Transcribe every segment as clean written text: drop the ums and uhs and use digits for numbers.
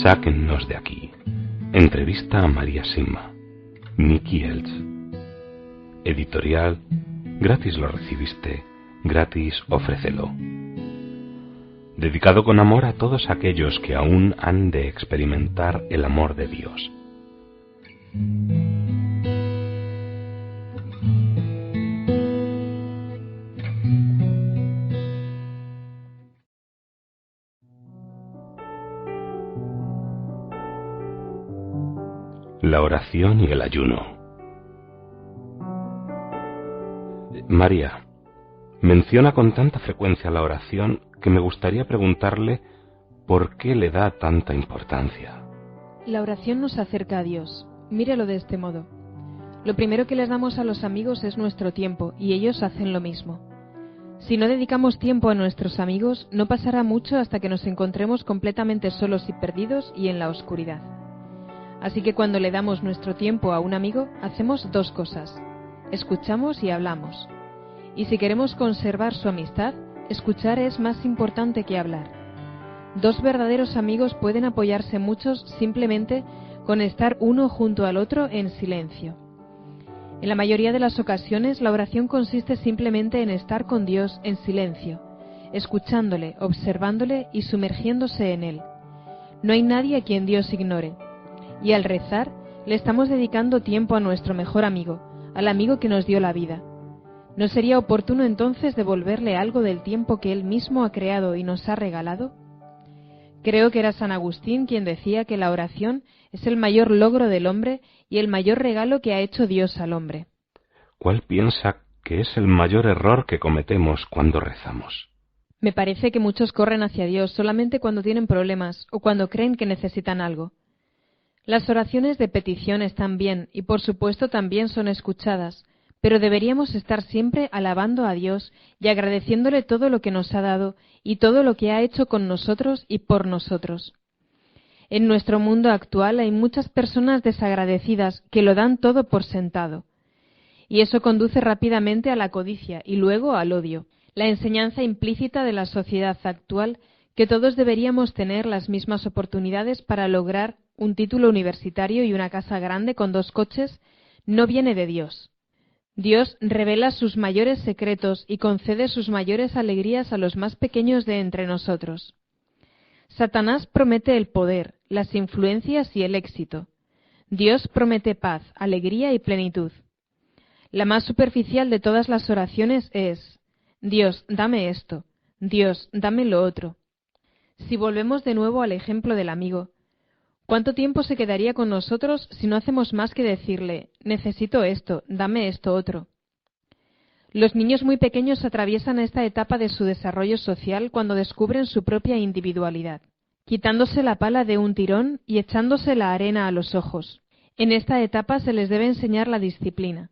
Sáquennos de aquí. Entrevista a María Sima. Nicky Elch. Editorial Gratis lo recibiste, gratis ofrécelo. Dedicado con amor a todos aquellos que aún han de experimentar el amor de Dios. La oración y el ayuno. María, menciona con tanta frecuencia la oración que me gustaría preguntarle por qué le da tanta importancia. La oración nos acerca a Dios. Míralo de este modo. Lo primero que les damos a los amigos es nuestro tiempo, y ellos hacen lo mismo. Si no dedicamos tiempo a nuestros amigos, no pasará mucho hasta que nos encontremos completamente solos y perdidos y en la oscuridad. Así que cuando le damos nuestro tiempo a un amigo, hacemos dos cosas: escuchamos y hablamos. Y si queremos conservar su amistad, escuchar es más importante que hablar. Dos verdaderos amigos pueden apoyarse muchos simplemente con estar uno junto al otro en silencio. En la mayoría de las ocasiones, la oración consiste simplemente en estar con Dios en silencio, escuchándole, observándole y sumergiéndose en Él. No hay nadie a quien Dios ignore. Y al rezar, le estamos dedicando tiempo a nuestro mejor amigo, al amigo que nos dio la vida. ¿No sería oportuno entonces devolverle algo del tiempo que Él mismo ha creado y nos ha regalado? Creo que era San Agustín quien decía que la oración es el mayor logro del hombre y el mayor regalo que ha hecho Dios al hombre. ¿Cuál piensa que es el mayor error que cometemos cuando rezamos? Me parece que muchos corren hacia Dios solamente cuando tienen problemas o cuando creen que necesitan algo. Las oraciones de petición están bien y por supuesto también son escuchadas, pero deberíamos estar siempre alabando a Dios y agradeciéndole todo lo que nos ha dado y todo lo que ha hecho con nosotros y por nosotros. En nuestro mundo actual hay muchas personas desagradecidas que lo dan todo por sentado. Y eso conduce rápidamente a la codicia y luego al odio. La enseñanza implícita de la sociedad actual, que todos deberíamos tener las mismas oportunidades para lograr un título universitario y una casa grande con 2 coches, no viene de Dios. Dios revela sus mayores secretos y concede sus mayores alegrías a los más pequeños de entre nosotros. Satanás promete el poder, las influencias y el éxito. Dios promete paz, alegría y plenitud. La más superficial de todas las oraciones es: Dios, dame esto. Dios, dame lo otro. Si volvemos de nuevo al ejemplo del amigo, ¿cuánto tiempo se quedaría con nosotros si no hacemos más que decirle: necesito esto, dame esto otro? Los niños muy pequeños atraviesan esta etapa de su desarrollo social cuando descubren su propia individualidad, quitándose la pala de un tirón y echándose la arena a los ojos. En esta etapa se les debe enseñar la disciplina.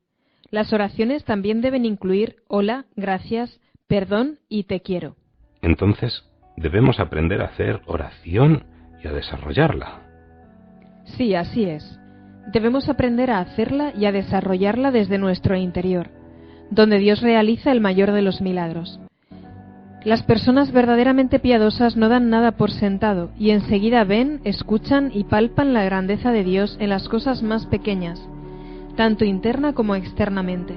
Las oraciones también deben incluir hola, gracias, perdón y te quiero. Entonces, debemos aprender a hacer oración y a desarrollarla. Sí, así es. Debemos aprender a hacerla y a desarrollarla desde nuestro interior, donde Dios realiza el mayor de los milagros. Las personas verdaderamente piadosas no dan nada por sentado y enseguida ven, escuchan y palpan la grandeza de Dios en las cosas más pequeñas, tanto interna como externamente.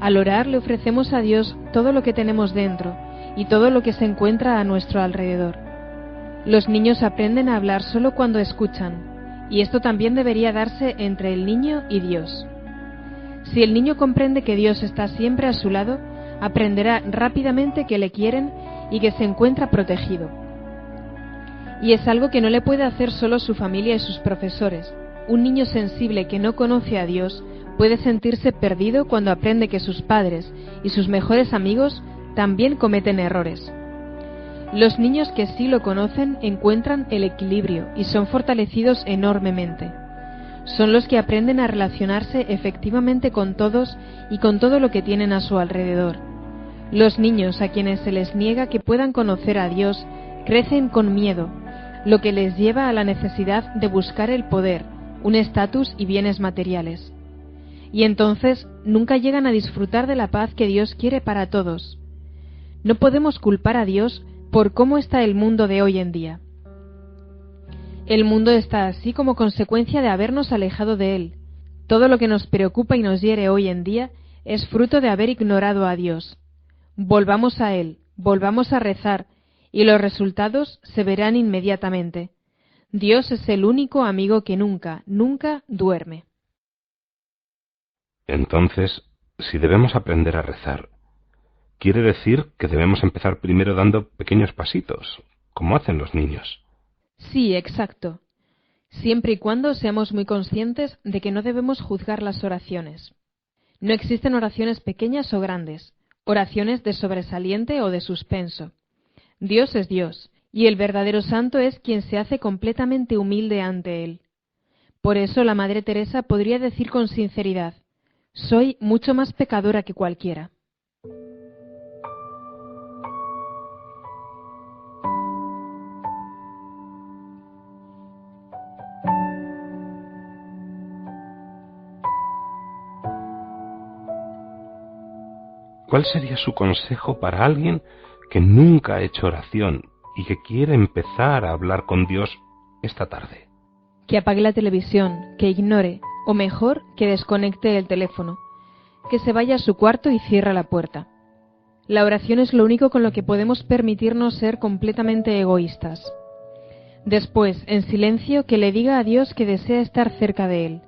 Al orar le ofrecemos a Dios todo lo que tenemos dentro y todo lo que se encuentra a nuestro alrededor. Los niños aprenden a hablar solo cuando escuchan, y esto también debería darse entre el niño y Dios. Si el niño comprende que Dios está siempre a su lado, aprenderá rápidamente que le quieren y que se encuentra protegido. Y es algo que no le puede hacer solo su familia y sus profesores. Un niño sensible que no conoce a Dios puede sentirse perdido cuando aprende que sus padres y sus mejores amigos también cometen errores. Los niños que sí lo conocen encuentran el equilibrio y son fortalecidos enormemente. Son los que aprenden a relacionarse efectivamente con todos y con todo lo que tienen a su alrededor. Los niños a quienes se les niega que puedan conocer a Dios crecen con miedo, lo que les lleva a la necesidad de buscar el poder, un estatus y bienes materiales. y entonces nunca llegan a disfrutar de la paz que Dios quiere para todos. No podemos culpar a Dios por cómo está el mundo de hoy en día. El mundo está así como consecuencia de habernos alejado de Él. Todo lo que nos preocupa y nos hiere hoy en día es fruto de haber ignorado a Dios. Volvamos a Él, volvamos a rezar, y los resultados se verán inmediatamente. Dios es el único amigo que nunca, nunca duerme. Entonces, si debemos aprender a rezar, quiere decir que debemos empezar primero dando pequeños pasitos, como hacen los niños. Sí, exacto. Siempre y cuando seamos muy conscientes de que no debemos juzgar las oraciones. No existen oraciones pequeñas o grandes, oraciones de sobresaliente o de suspenso. Dios es Dios, y el verdadero santo es quien se hace completamente humilde ante Él. Por eso la Madre Teresa podría decir con sinceridad: soy mucho más pecadora que cualquiera. ¿Cuál sería su consejo para alguien que nunca ha hecho oración y que quiere empezar a hablar con Dios esta tarde? Que apague la televisión, que ignore, o mejor, que desconecte el teléfono, que se vaya a su cuarto y cierre la puerta. La oración es lo único con lo que podemos permitirnos ser completamente egoístas. Después, en silencio, que le diga a Dios que desea estar cerca de Él.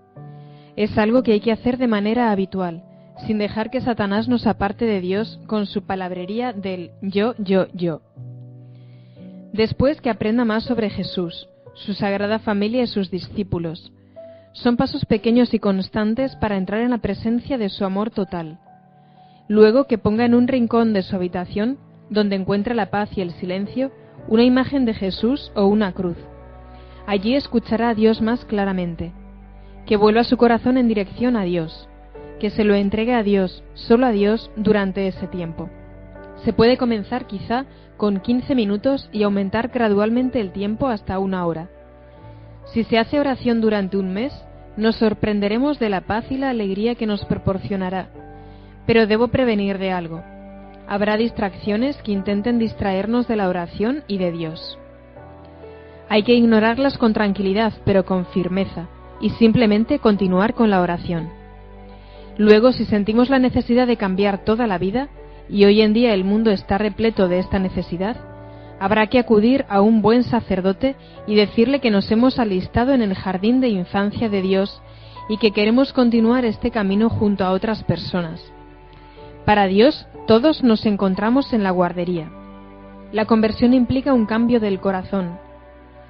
Es algo que hay que hacer de manera habitual, sin dejar que Satanás nos aparte de Dios con su palabrería del yo, yo, yo. Después, que aprenda más sobre Jesús, su sagrada familia y sus discípulos. Son pasos pequeños y constantes para entrar en la presencia de su amor total. Luego, que ponga en un rincón de su habitación, donde encuentre la paz y el silencio, una imagen de Jesús o una cruz. Allí escuchará a Dios más claramente. Que vuelva su corazón en dirección a Dios. Que se lo entregue a Dios, solo a Dios, durante ese tiempo. Se puede comenzar quizá con 15 minutos y aumentar gradualmente el tiempo hasta 1 hora. Si se hace oración durante un mes, nos sorprenderemos de la paz y la alegría que nos proporcionará. Pero debo prevenir de algo. Habrá distracciones que intenten distraernos de la oración y de Dios. Hay que ignorarlas con tranquilidad, pero con firmeza, y simplemente continuar con la oración. Luego, si sentimos la necesidad de cambiar toda la vida, y hoy en día el mundo está repleto de esta necesidad, habrá que acudir a un buen sacerdote y decirle que nos hemos alistado en el jardín de infancia de Dios y que queremos continuar este camino junto a otras personas. Para Dios, todos nos encontramos en la guardería. La conversión implica un cambio del corazón.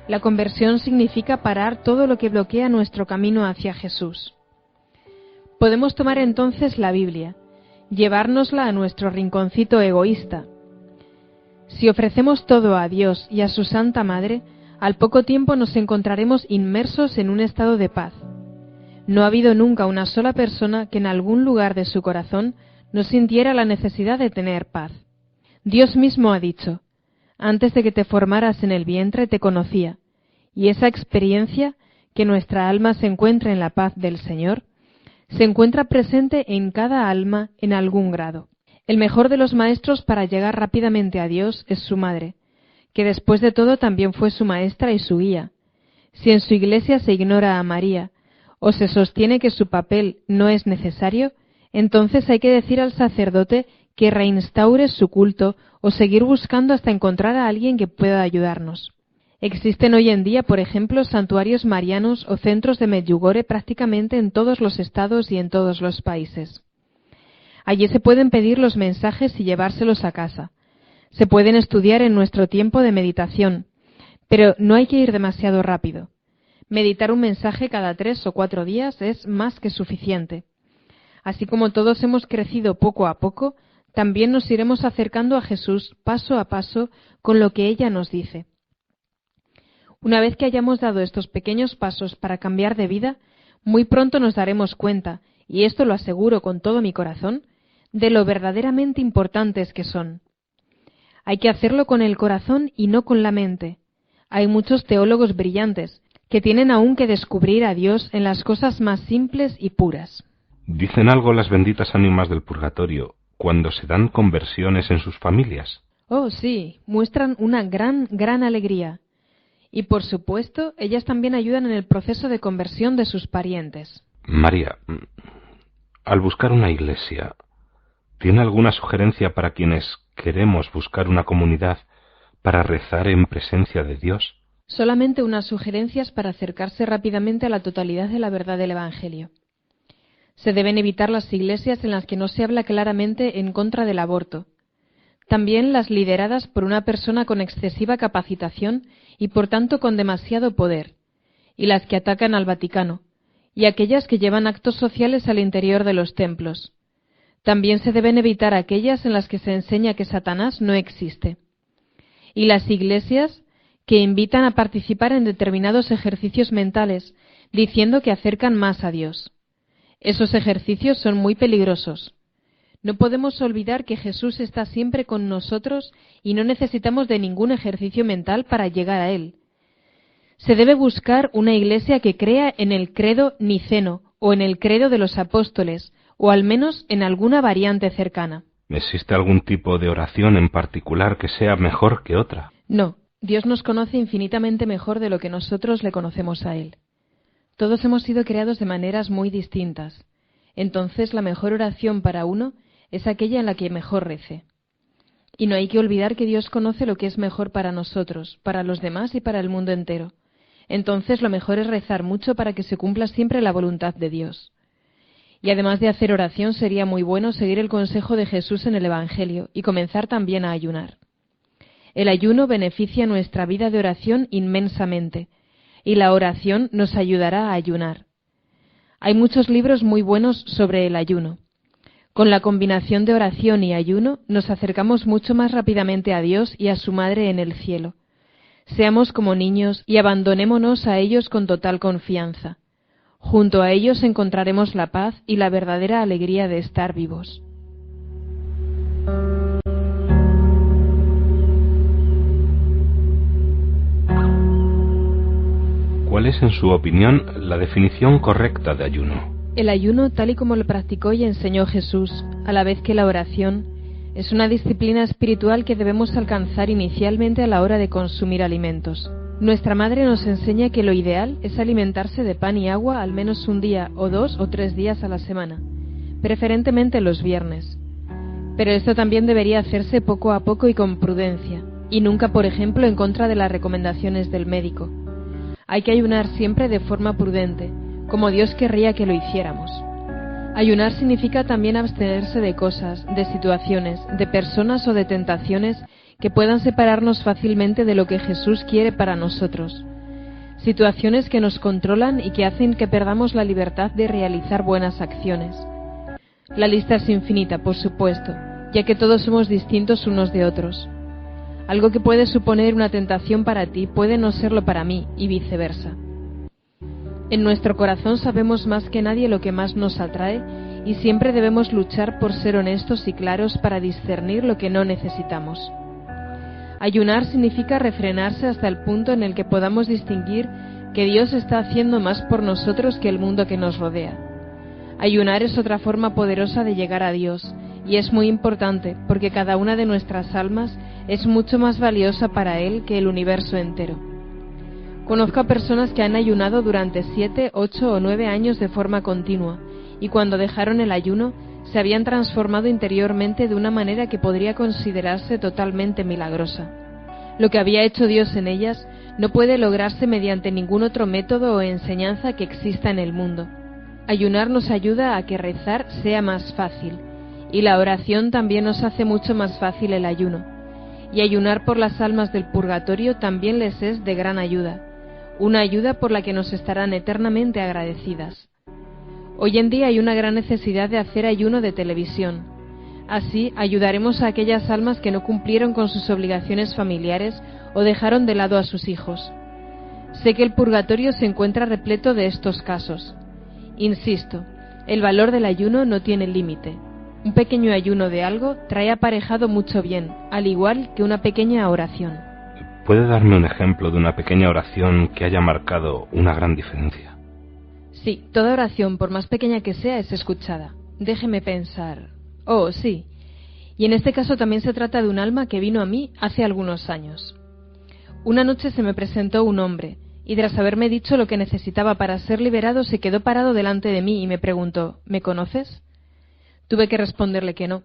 La conversión significa parar todo lo que bloquea nuestro camino hacia Jesús. Podemos tomar entonces la Biblia, llevárnosla a nuestro rinconcito egoísta. Si ofrecemos todo a Dios y a su Santa Madre, al poco tiempo nos encontraremos inmersos en un estado de paz. No ha habido nunca una sola persona que en algún lugar de su corazón no sintiera la necesidad de tener paz. Dios mismo ha dicho: antes de que te formaras en el vientre te conocía, y esa experiencia, que nuestra alma se encuentre en la paz del Señor, se encuentra presente en cada alma en algún grado. El mejor de los maestros para llegar rápidamente a Dios es su madre, que después de todo también fue su maestra y su guía. Si en su iglesia se ignora a María, o se sostiene que su papel no es necesario, entonces hay que decir al sacerdote que reinstaure su culto o seguir buscando hasta encontrar a alguien que pueda ayudarnos. Existen hoy en día, por ejemplo, santuarios marianos o centros de Medjugorje prácticamente en todos los estados y en todos los países. Allí se pueden pedir los mensajes y llevárselos a casa. Se pueden estudiar en nuestro tiempo de meditación, pero no hay que ir demasiado rápido. Meditar un mensaje cada 3 o 4 días es más que suficiente. Así como todos hemos crecido poco a poco, también nos iremos acercando a Jesús paso a paso con lo que ella nos dice. Una vez que hayamos dado estos pequeños pasos para cambiar de vida, muy pronto nos daremos cuenta, y esto lo aseguro con todo mi corazón, de lo verdaderamente importantes que son. Hay que hacerlo con el corazón y no con la mente. Hay muchos teólogos brillantes que tienen aún que descubrir a Dios en las cosas más simples y puras. ¿Dicen algo las benditas ánimas del purgatorio cuando se dan conversiones en sus familias? Oh, sí, muestran una gran alegría. Y por supuesto, ellas también ayudan en el proceso de conversión de sus parientes. María, al buscar una iglesia, ¿tiene alguna sugerencia para quienes queremos buscar una comunidad para rezar en presencia de Dios? Solamente unas sugerencias para acercarse rápidamente a la totalidad de la verdad del Evangelio. Se deben evitar las iglesias en las que no se habla claramente en contra del aborto. También las lideradas por una persona con excesiva capacitación y por tanto con demasiado poder, y las que atacan al Vaticano, y aquellas que llevan actos sociales al interior de los templos. También se deben evitar aquellas en las que se enseña que Satanás no existe. Y las iglesias que invitan a participar en determinados ejercicios mentales, diciendo que acercan más a Dios. Esos ejercicios son muy peligrosos. No podemos olvidar que Jesús está siempre con nosotros y no necesitamos de ningún ejercicio mental para llegar a Él. Se debe buscar una iglesia que crea en el credo niceno o en el credo de los apóstoles, o al menos en alguna variante cercana. ¿Existe algún tipo de oración en particular que sea mejor que otra? No, Dios nos conoce infinitamente mejor de lo que nosotros le conocemos a Él. Todos hemos sido creados de maneras muy distintas. Entonces, la mejor oración para uno es aquella en la que mejor rece. Y no hay que olvidar que Dios conoce lo que es mejor para nosotros, para los demás y para el mundo entero. Entonces, lo mejor es rezar mucho para que se cumpla siempre la voluntad de Dios. Y además de hacer oración, sería muy bueno seguir el consejo de Jesús en el Evangelio y comenzar también a ayunar. El ayuno beneficia nuestra vida de oración inmensamente, y la oración nos ayudará a ayunar. Hay muchos libros muy buenos sobre el ayuno. Con la combinación de oración y ayuno nos acercamos mucho más rápidamente a Dios y a su Madre en el cielo. Seamos como niños y abandonémonos a ellos con total confianza. Junto a ellos encontraremos la paz y la verdadera alegría de estar vivos. ¿Cuál es, en su opinión, la definición correcta de ayuno? El ayuno, tal y como lo practicó y enseñó Jesús, a la vez que la oración, es una disciplina espiritual que debemos alcanzar inicialmente a la hora de consumir alimentos. Nuestra madre nos enseña que lo ideal es alimentarse de pan y agua al menos un día o 2 o 3 días a la semana, preferentemente los viernes. Pero esto también debería hacerse poco a poco y con prudencia, y nunca, por ejemplo, en contra de las recomendaciones del médico. Hay que ayunar siempre de forma prudente, como Dios querría que lo hiciéramos. Ayunar significa también abstenerse de cosas, de situaciones, de personas o de tentaciones que puedan separarnos fácilmente de lo que Jesús quiere para nosotros. Situaciones que nos controlan y que hacen que perdamos la libertad de realizar buenas acciones. La lista es infinita, por supuesto, ya que todos somos distintos unos de otros. Algo que puede suponer una tentación para ti puede no serlo para mí, y viceversa. En nuestro corazón sabemos más que nadie lo que más nos atrae, y siempre debemos luchar por ser honestos y claros para discernir lo que no necesitamos. Ayunar significa refrenarse hasta el punto en el que podamos distinguir que Dios está haciendo más por nosotros que el mundo que nos rodea. Ayunar es otra forma poderosa de llegar a Dios, y es muy importante porque cada una de nuestras almas es mucho más valiosa para Él que el universo entero. Conozco a personas que han ayunado durante 7, 8 o 9 años de forma continua, y cuando dejaron el ayuno, se habían transformado interiormente de una manera que podría considerarse totalmente milagrosa. Lo que había hecho Dios en ellas no puede lograrse mediante ningún otro método o enseñanza que exista en el mundo. Ayunar nos ayuda a que rezar sea más fácil, y la oración también nos hace mucho más fácil el ayuno. Y ayunar por las almas del purgatorio también les es de gran ayuda, una ayuda por la que nos estarán eternamente agradecidas. Hoy en día hay una gran necesidad de hacer ayuno de televisión. Así ayudaremos a aquellas almas que no cumplieron con sus obligaciones familiares o dejaron de lado a sus hijos. Sé que el purgatorio se encuentra repleto de estos casos. Insisto, el valor del ayuno no tiene límite. Un pequeño ayuno de algo trae aparejado mucho bien, al igual que una pequeña oración. ¿Puede darme un ejemplo de una pequeña oración que haya marcado una gran diferencia? Sí, toda oración, por más pequeña que sea, es escuchada. Déjeme pensar. Oh, sí. Y en este caso también se trata de un alma que vino a mí hace algunos años. Una noche se me presentó un hombre, y tras haberme dicho lo que necesitaba para ser liberado, se quedó parado delante de mí y me preguntó, ¿me conoces? Tuve que responderle que no.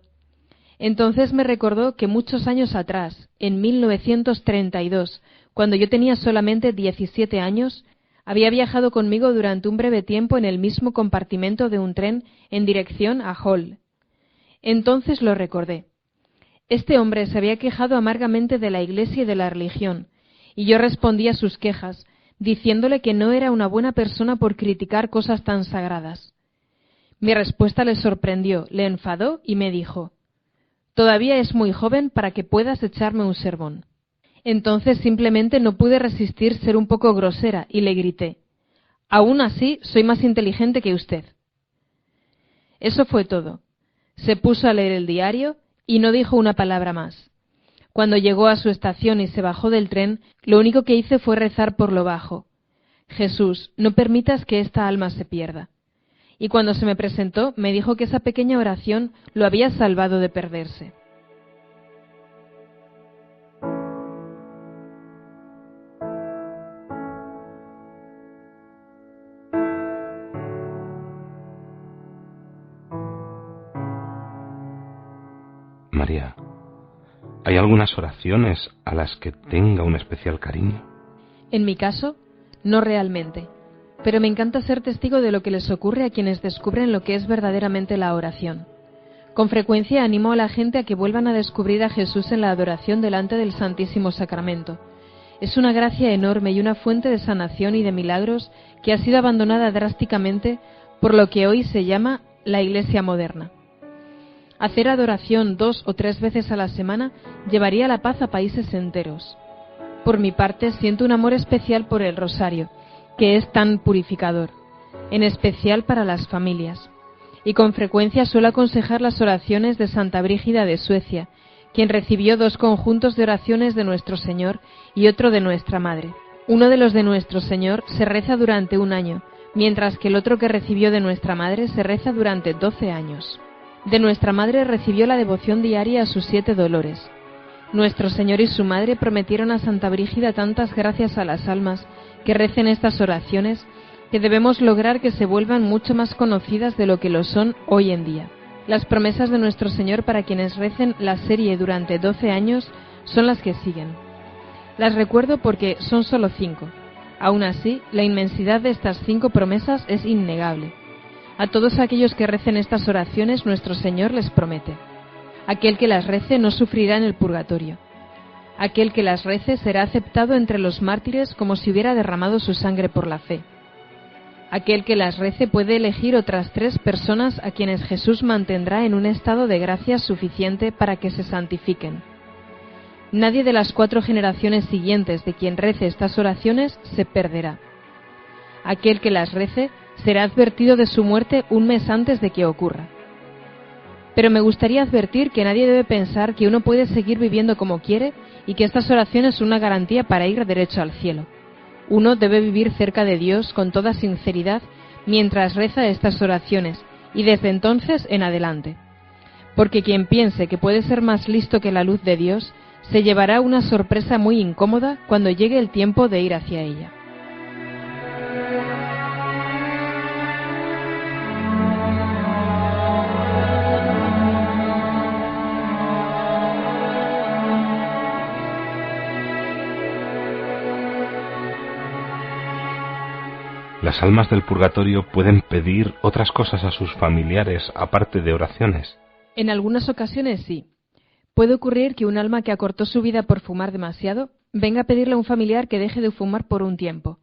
Entonces me recordó que muchos años atrás, en 1932, cuando yo tenía solamente 17 años, había viajado conmigo durante un breve tiempo en el mismo compartimento de un tren en dirección a Hull. Entonces lo recordé. Este hombre se había quejado amargamente de la Iglesia y de la religión, y yo respondí a sus quejas, diciéndole que no era una buena persona por criticar cosas tan sagradas. Mi respuesta le sorprendió, le enfadó y me dijo, «Todavía es muy joven para que puedas echarme un sermón». Entonces simplemente no pude resistir ser un poco grosera y le grité, «Aún así, soy más inteligente que usted». Eso fue todo. Se puso a leer el diario y no dijo una palabra más. Cuando llegó a su estación y se bajó del tren, lo único que hice fue rezar por lo bajo. «Jesús, no permitas que esta alma se pierda». Y cuando se me presentó, me dijo que esa pequeña oración lo había salvado de perderse. María, ¿hay algunas oraciones a las que tenga un especial cariño? En mi caso, no realmente, pero me encanta ser testigo de lo que les ocurre a quienes descubren lo que es verdaderamente la oración. Con frecuencia animo a la gente a que vuelvan a descubrir a Jesús en la adoración delante del Santísimo Sacramento. Es una gracia enorme y una fuente de sanación y de milagros que ha sido abandonada drásticamente por lo que hoy se llama la Iglesia moderna. Hacer adoración 2 o 3 veces a la semana llevaría la paz a países enteros. Por mi parte, siento un amor especial por el rosario, que es tan purificador, en especial para las familias. Y con frecuencia suelo aconsejar las oraciones de Santa Brígida de Suecia, quien recibió 2 conjuntos de oraciones de Nuestro Señor y otro de Nuestra Madre. Uno de los de Nuestro Señor se reza durante 1 año, mientras que el otro que recibió de Nuestra Madre se reza durante 12 años. De Nuestra Madre recibió la devoción diaria a sus 7 dolores. Nuestro Señor y su Madre prometieron a Santa Brígida tantas gracias a las almas que recen estas oraciones que debemos lograr que se vuelvan mucho más conocidas de lo que lo son hoy en día. Las promesas de Nuestro Señor para quienes recen la serie durante 12 años son las que siguen. Las recuerdo porque son solo 5. Aún así, la inmensidad de estas 5 promesas es innegable. A todos aquellos que recen estas oraciones, Nuestro Señor les promete: aquel que las rece no sufrirá en el purgatorio. Aquel que las rece será aceptado entre los mártires como si hubiera derramado su sangre por la fe. Aquel que las rece puede elegir otras 3 personas a quienes Jesús mantendrá en un estado de gracia suficiente para que se santifiquen. Nadie de las 4 generaciones siguientes de quien rece estas oraciones se perderá. Aquel que las rece será advertido de su muerte 1 mes antes de que ocurra. Pero me gustaría advertir que nadie debe pensar que uno puede seguir viviendo como quiere y que estas oraciones son una garantía para ir derecho al cielo. Uno debe vivir cerca de Dios con toda sinceridad mientras reza estas oraciones y desde entonces en adelante. Porque quien piense que puede ser más listo que la luz de Dios se llevará una sorpresa muy incómoda cuando llegue el tiempo de ir hacia ella. ¿Las almas del purgatorio pueden pedir otras cosas a sus familiares aparte de oraciones? En algunas ocasiones sí. Puede ocurrir que un alma que acortó su vida por fumar demasiado venga a pedirle a un familiar que deje de fumar por un tiempo.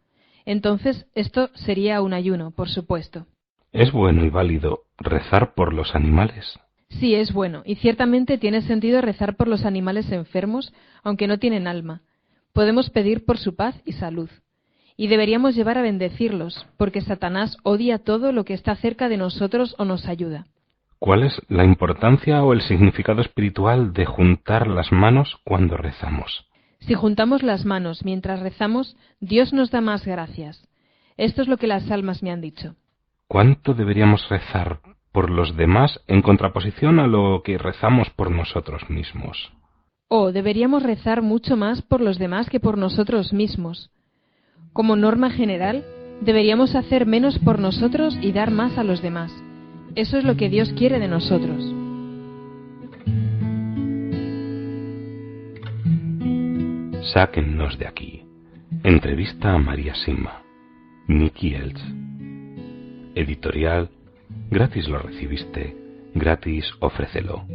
Entonces, esto sería un ayuno, por supuesto. ¿Es bueno y válido rezar por los animales? Sí, es bueno, y ciertamente tiene sentido rezar por los animales enfermos, aunque no tienen alma. Podemos pedir por su paz y salud. Y deberíamos llevar a bendecirlos, porque Satanás odia todo lo que está cerca de nosotros o nos ayuda. ¿Cuál es la importancia o el significado espiritual de juntar las manos cuando rezamos? Si juntamos las manos mientras rezamos, Dios nos da más gracias. Esto es lo que las almas me han dicho. ¿Cuánto deberíamos rezar por los demás en contraposición a lo que rezamos por nosotros mismos? Deberíamos rezar mucho más por los demás que por nosotros mismos. Como norma general, deberíamos hacer menos por nosotros y dar más a los demás. Eso es lo que Dios quiere de nosotros. Sáquennos de aquí. Entrevista a María Sima. Nicky Elch. Editorial. Gratis lo recibiste, gratis ofrécelo.